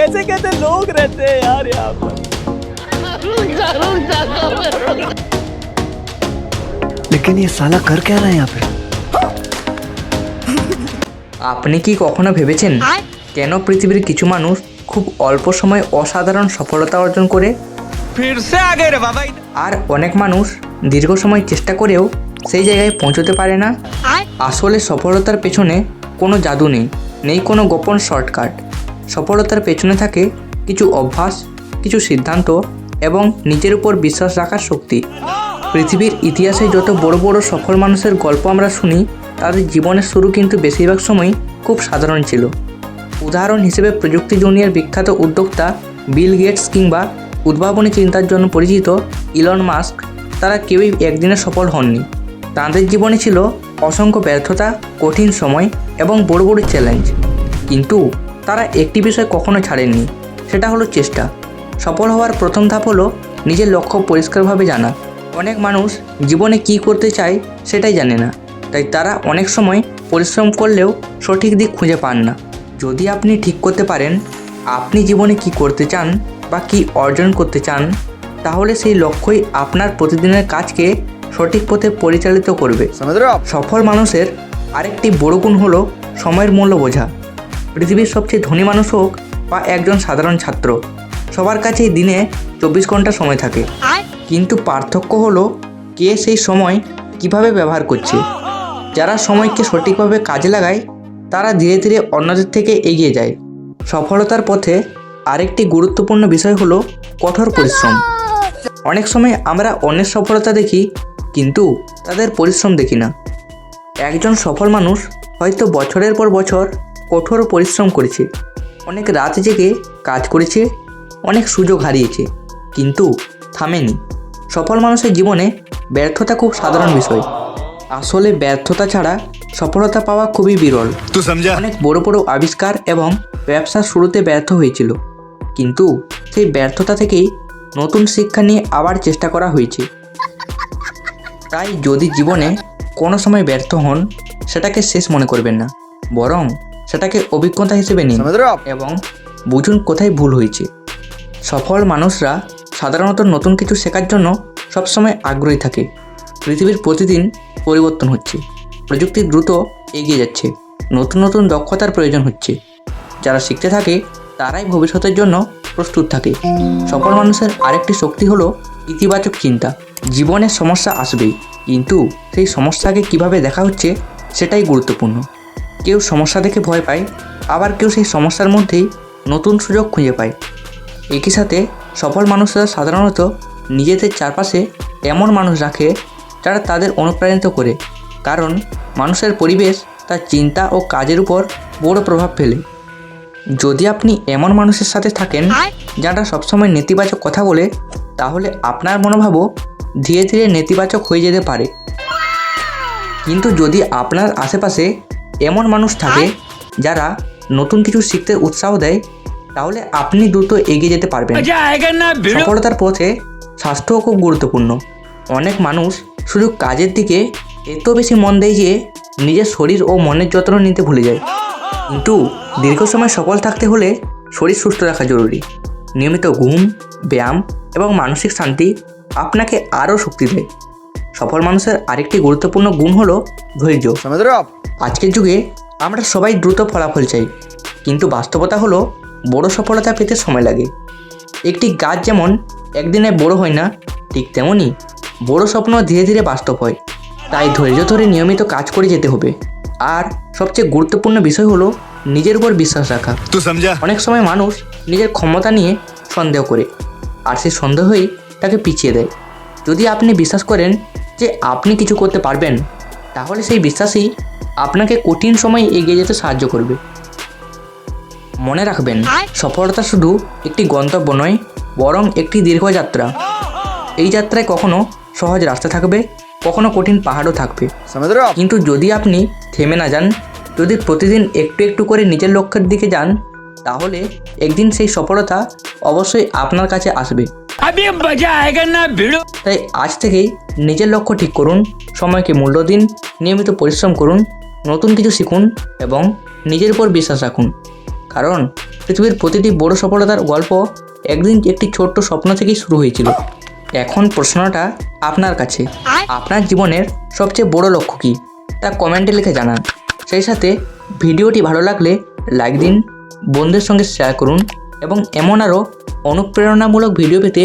कैसे कैसे लोग रहते हैं यार यहाँ पर। लेकिन ये साला कर क्या रहा है यहाँ पे? আপনি কি কখনো ভেবেছেন কেন পৃথিবীর কিছু মানুষ খুব অল্প সময়ে অসাধারণ সফলতা অর্জন করে फिर से आ गए रे बाबा। আর অনেক মানুষ দীর্ঘ সময় চেষ্টা করেও সেই জায়গায় পৌঁছতে পারে না? আসলে সফলতার পেছনে কোনো জাদু নেই, নেই কোনো গোপন শর্টকাট। সফলতার পেছনে থাকে কিছু অভ্যাস, কিছু সিদ্ধান্ত এবং নিজের উপর বিশ্বাস রাখার শক্তি। পৃথিবীর ইতিহাসে যত বড় বড় সফল মানুষের গল্প আমরা শুনি, তাদের জীবনের শুরু কিন্তু বেশিরভাগ সময়ই খুব সাধারণ ছিল। উদাহরণ হিসেবে প্রযুক্তি দুনিয়ার বিখ্যাত উদ্যোক্তা বিল গেটস কিংবা উদ্ভাবনী চিন্তার জন্য পরিচিত ইলন মাস্ক, তারা কেউই একদিনে সফল হননি। তাদের জীবনে ছিল অসংখ্য ব্যর্থতা, কঠিন সময় এবং বড় বড় চ্যালেঞ্জ। কিন্তু তারা একটি বিষয় কখনো ছাড়েননি, সেটা হলো চেষ্টা। সফল হওয়ার প্রথম ধাপ হলো নিজের লক্ষ্য পরিষ্কারভাবে জানা। অনেক মানুষ জীবনে কী করতে চায় সেটাই জানে না, তাই তারা অনেক সময় পরিশ্রম করলেও সঠিক দিক খুঁজে পান না। যদি আপনি ঠিক করতে পারেন আপনি জীবনে কি করতে চান বা কী অর্জন করতে চান, তাহলে সেই লক্ষ্যই আপনার প্রতিদিনের কাজকে সঠিক পথে পরিচালিত করবে। সফল মানুষের আরেকটি বড় গুণ হলো সময়ের মূল্য বোঝা। পৃথিবীর সবচেয়ে ধনী মানুষ হোক বা একজন সাধারণ ছাত্র, সবার কাছেই দিনে 24 ঘন্টা সময় থাকে, কিন্তু পার্থক্য হলো কে সেই সময় কিভাবে ব্যবহার করছে। যারা সময়কে সঠিকভাবে কাজে লাগায় তারা ধীরে ধীরে অন্যদের থেকে এগিয়ে যায়। সফলতার পথে আরেকটি গুরুত্বপূর্ণ বিষয় হলো কঠোর পরিশ্রম। অনেক সময় আমরা অন্যের সফলতা দেখি কিন্তু তাদের পরিশ্রম দেখি না। একজন সফল মানুষ হয়তো বছরের পর বছর কঠোর পরিশ্রম করেছে, অনেক রাত জেগে কাজ করেছে, অনেক সুযোগ হারিয়েছে, কিন্তু থামেনি। সফল মানুষের জীবনে ব্যর্থতা খুব সাধারণ বিষয়। আসলে ব্যর্থতা ছাড়া সফলতা পাওয়া খুবই বিরল। অনেক বড় বড় আবিষ্কার এবং ব্যবসার শুরুতে ব্যর্থ হয়েছিল, কিন্তু সেই ব্যর্থতা থেকেই নতুন শিক্ষা নিয়ে আবার চেষ্টা করা হয়েছে। তাই যদি জীবনে কোনো সময় ব্যর্থ হন, সেটাকে শেষ মনে করবেন না, বরং সেটাকে অভিজ্ঞতা হিসেবে নিন এবং বুঝুন কোথায় ভুল হয়েছে। সফল মানুষরা সাধারণত নতুন কিছু শেখার জন্য সবসময় আগ্রহী থাকে। পৃথিবীর প্রতিদিন পরিবর্তন হচ্ছে, প্রযুক্তি দ্রুত এগিয়ে যাচ্ছে, নতুন নতুন দক্ষতার প্রয়োজন হচ্ছে। যারা শিখতে থাকে তারাই ভবিষ্যতের জন্য প্রস্তুত থাকে। সফল মানুষের আরেকটি শক্তি হলো ইতিবাচক চিন্তা। জীবনের সমস্যা আসবেই, কিন্তু সেই সমস্যাকে কিভাবে দেখা হচ্ছে সেটাই গুরুত্বপূর্ণ। কেউ সমস্যা দেখে ভয় পায়, আবার কেউ সেই সমস্যার মধ্যেই নতুন সুযোগ খুঁজে পায়। একই সাথে সফল মানুষরা সাধারণত নিজেদের চারপাশে এমন মানুষ রাখে যারা তাদের অনুপ্রাণিত করে, কারণ মানুষের পরিবেশ তার চিন্তা ও কাজের উপর বড় প্রভাব ফেলে। যদি আপনি এমন মানুষের সাথে থাকেন যারা সবসময় নেতিবাচক কথা বলে, তাহলে আপনার মনোভাবও ধীরে ধীরে নেতিবাচক হয়ে যেতে পারে। কিন্তু যদি আপনার আশেপাশে এমন মানুষ থাকে যারা নতুন কিছু শিখতে উৎসাহ দেয়, তাহলে আপনি দ্রুত এগিয়ে যেতে পারবেন। সফলতার পথে স্বাস্থ্যও খুব গুরুত্বপূর্ণ। অনেক মানুষ শুধু কাজের দিকে এত বেশি মন দেয় যে নিজের শরীর ও মনের যত্ন নিতে ভুলে যায়। কিন্তু দীর্ঘ সময় সফল থাকতে হলে শরীর সুস্থ রাখা জরুরি। নিয়মিত ঘুম, ব্যায়াম এবং মানসিক শান্তি আপনাকে আরও শক্তি দেয়। সফল মানুষের আরেকটি গুরুত্বপূর্ণ গুণ হলো ধৈর্য। আজকের যুগে আমরা সবাই দ্রুত ফলাফল চাই, কিন্তু বাস্তবতা হলো বড় সফলতা পেতে সময় লাগে। একটি গাছ যেমন একদিনে বড় হয় না, ঠিক তেমনই বড় স্বপ্ন ধীরে ধীরে বাস্তব হয়। তাই ধৈর্য ধরে নিয়মিত কাজ করে যেতে হবে। আর সবচেয়ে গুরুত্বপূর্ণ বিষয় হলো নিজের উপর বিশ্বাস রাখা। অনেক সময় মানুষ নিজের ক্ষমতা নিয়ে সন্দেহ করে, আর সেই সন্দেহই তাকে পিছিয়ে দেয়। যদি আপনি বিশ্বাস করেন যে আপনি কিছু করতে পারবেন, তাহলে সেই বিশ্বাসই আপনাকে কঠিন সময়ে এগিয়ে যেতে সাহায্য করবে। মনে রাখবেন, সফলতা শুধু একটি গন্তব্য নয়, বরং একটি দীর্ঘ যাত্রা। এই যাত্রায় কখনো সহজ রাস্তা থাকবে, কখনো কঠিন পাহাড়ও থাকবে, কিন্তু যদি আপনি থেমে না যান, যদি প্রতিদিন একটু একটু করে নিজের লক্ষ্যের দিকে যান, তাহলে একদিন সেই সফলতা অবশ্যই আপনার কাছে আসবে। তাই আজ থেকেই নিজের লক্ষ্য ঠিক করুন, সময়কে মূল্য দিন, নিয়মিত পরিশ্রম করুন, নতুন কিছু শিখুন এবং নিজের উপর বিশ্বাস রাখুন। কারণ পৃথিবীর প্রতিটি বড় সফলতার গল্প একদিন একটি ছোট্ট স্বপ্ন থেকেই শুরু হয়েছিল। এখন প্রশ্নটা আপনার কাছে, আপনার জীবনের সবচেয়ে বড় লক্ষ্য কী তা কমেন্টে লিখে জানান। সেই সাথে ভিডিওটি ভালো লাগলে লাইক দিন, বন্ধুদের সঙ্গে শেয়ার করুন এবং এমন আরও অনুপ্রেরণামূলক ভিডিও পেতে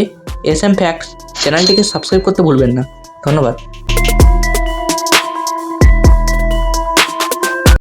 SM ফ্যাক্টস চ্যানেলটিকে সাবস্ক্রাইব করতে ভুলবেন না। ধন্যবাদ।